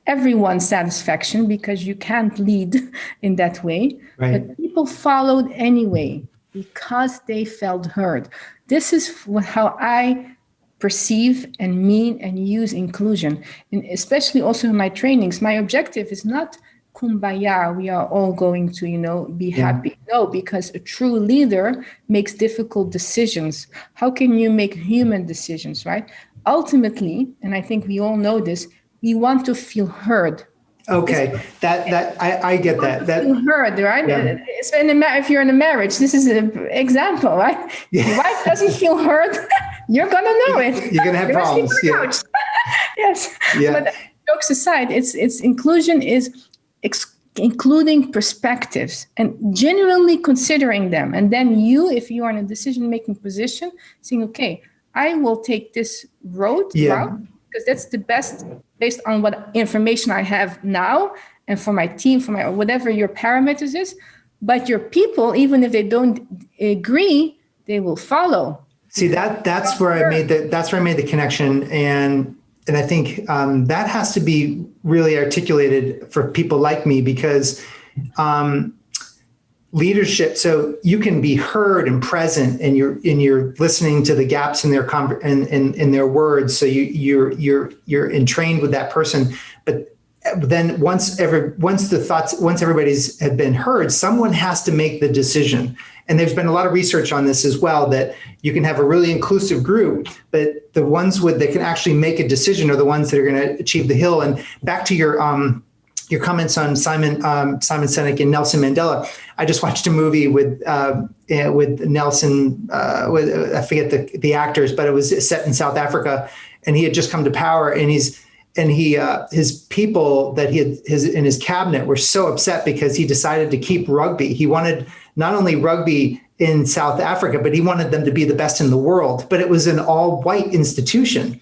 everyone's satisfaction because you can't lead in that way, right. But people followed anyway, because they felt heard. This is how I perceive and mean and use inclusion. And especially also in my trainings, my objective is not kumbaya, we are all going to, be happy. No, because a true leader makes difficult decisions. How can you make human decisions, right? Ultimately, and I think we all know this, we want to feel heard. Okay, I get that. That you heard, right? Yeah. If you're in a marriage, this is an example, right? Yeah. Your wife doesn't feel heard, you're gonna know it. You're gonna have problems. Yeah. Yes. Yeah. But jokes aside, it's inclusion is including perspectives and genuinely considering them, and then if you are in a decision-making position, saying, okay, I will take this route. Because that's the best based on what information I have now and for my team, for my whatever your parameters is. But your people, even if they don't agree, they will follow. See, that's where I made the connection, and I think that has to be really articulated for people like me because leadership. So you can be heard and present, and you're listening to the gaps in their in their words. So you're entrained with that person. But then once everybody's had been heard, someone has to make the decision. And there's been a lot of research on this as well, that you can have a really inclusive group, but the ones that can actually make a decision are the ones that are going to achieve the hill. And back to your comments on Simon Sinek and Nelson Mandela. I just watched a movie with Nelson. I forget the actors, but it was set in South Africa, and he had just come to power, and his people that he had in his cabinet were so upset because he decided to keep rugby. He wanted not only rugby in South Africa, but he wanted them to be the best in the world. But it was an all-white institution.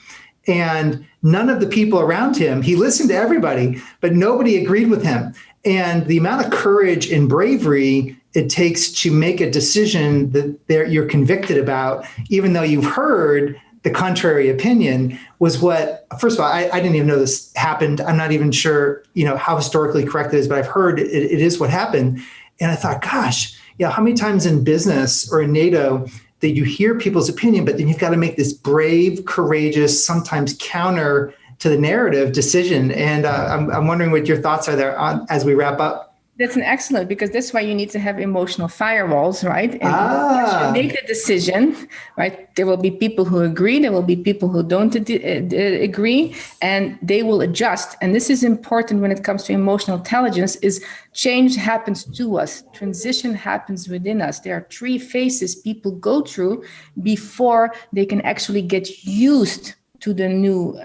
And none of the people around him, he listened to everybody, but nobody agreed with him. And the amount of courage and bravery it takes to make a decision that you're convicted about, even though you've heard the contrary opinion, was what, first of all, I didn't even know this happened. I'm not even sure, how historically correct it is, but I've heard it is what happened. And I thought, gosh, how many times in business or in NATO that you hear people's opinion, but then you've got to make this brave, courageous, sometimes counter to the narrative decision. And I'm wondering what your thoughts are there as we wrap up. That's an excellent, because that's why you need to have emotional firewalls, right? And once you make the decision, right, there will be people who agree, there will be people who don't agree, and they will adjust. And this is important when it comes to emotional intelligence, is change happens to us. Transition happens within us. There are 3 phases people go through before they can actually get used to the new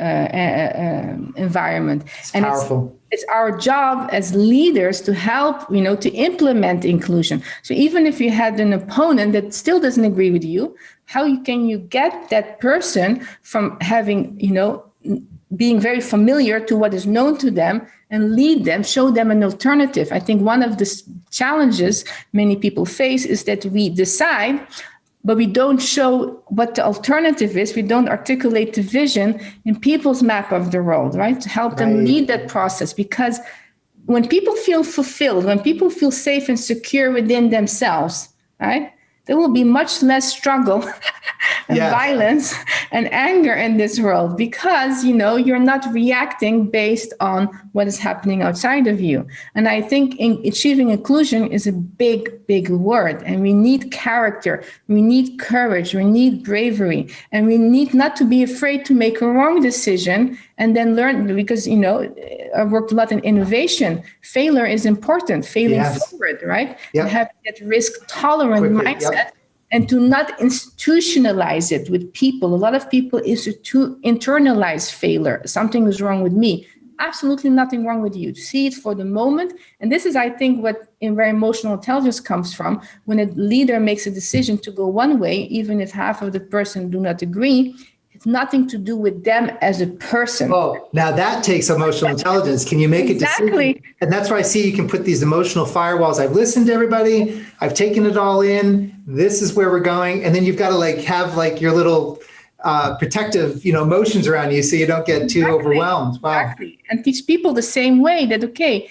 environment. It's powerful. It's our job as leaders to help, to implement inclusion. So even if you had an opponent that still doesn't agree with you, how can you get that person from having, being very familiar to what is known to them and lead them, show them an alternative. I think one of the challenges many people face is that we decide, but we don't show what the alternative is. We don't articulate the vision in people's map of the world, right? To help them lead that process. Because when people feel fulfilled, when people feel safe and secure within themselves, right, there will be much less struggle and violence and anger in this world, because, you know, you're not reacting based on what is happening outside of you. And I think achieving inclusion is a big, big word. And we need character, we need courage, we need bravery, and we need not to be afraid to make a wrong decision and then learn, because, you know, I worked a lot in innovation. Failure is important, failing forward, right? And have that risk tolerant mindset. And to not institutionalize it with people. A lot of people is to internalize failure. Something is wrong with me. Absolutely nothing wrong with you. See it for the moment. And this is, I think, what in very emotional intelligence comes from. When a leader makes a decision to go one way, even if half of the person do not agree, it's nothing to do with them as a person. Oh, now that takes emotional intelligence. Can you make a decision? And that's why I see you can put these emotional firewalls. I've listened to everybody. I've taken it all in. This is where we're going. And then you've got to like have like your little protective, you know, emotions around you so you don't get too overwhelmed. Wow. Exactly. And teach people the same way that, okay,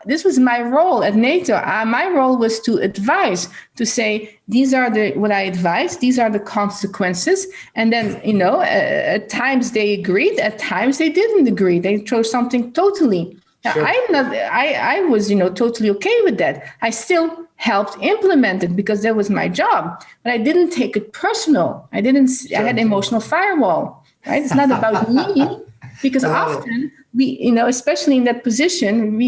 this was my role at NATO. My role was to advise, to say, these are what I advise, these are the consequences. And then, you know, at times they agreed, at times they didn't agree. They chose something totally. Now, I was, you know, totally okay with that. I still helped implement it because that was my job, but I didn't take it personal. I had emotional firewall, right? It's not about me, because often we, you know, especially in that position,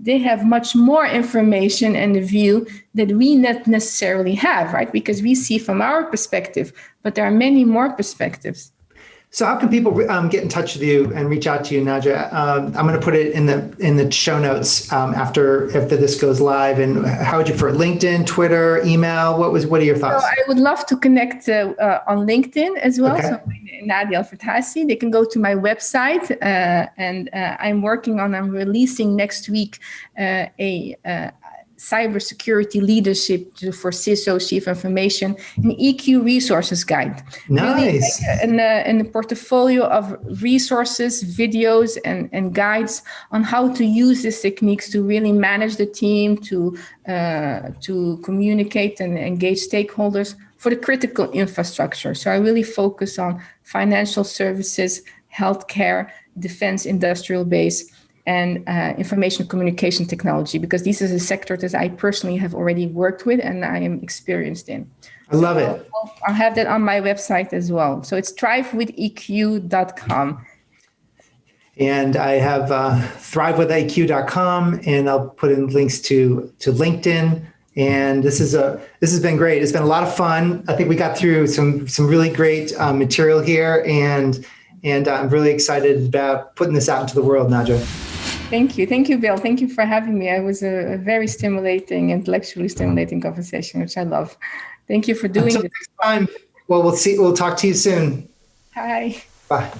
they have much more information and a view that we not necessarily have, right? Because we see from our perspective, but there are many more perspectives. So how can people get in touch with you and reach out to you, Nadja? I'm going to put it in the show notes after this goes live. And how would you prefer LinkedIn, Twitter, email? What are your thoughts? So I would love to connect on LinkedIn as well. Okay. So Nadja EL Fertasi. They can go to my website, and I'm releasing next week a cybersecurity leadership for CISO, Chief Information, an EQ resources guide. Nice. Really in a portfolio of resources, videos, and guides on how to use these techniques to really manage the team, to communicate and engage stakeholders for the critical infrastructure. So I really focus on financial services, healthcare, defense, industrial base, and information communication technology, because this is a sector that I personally have already worked with and I am experienced in. I love it. I'll have that on my website as well. So it's thrivewithiq.com. And I have thrivewithiq.com, and I'll put in links to LinkedIn. And this has been great. It's been a lot of fun. I think we got through some really great material here, and I'm really excited about putting this out into the world, Nadja. Thank you, Bill. Thank you for having me. It was a very stimulating, intellectually stimulating conversation, which I love. Thank you for doing this. Next time. Well, we'll talk to you soon. Hi. Bye.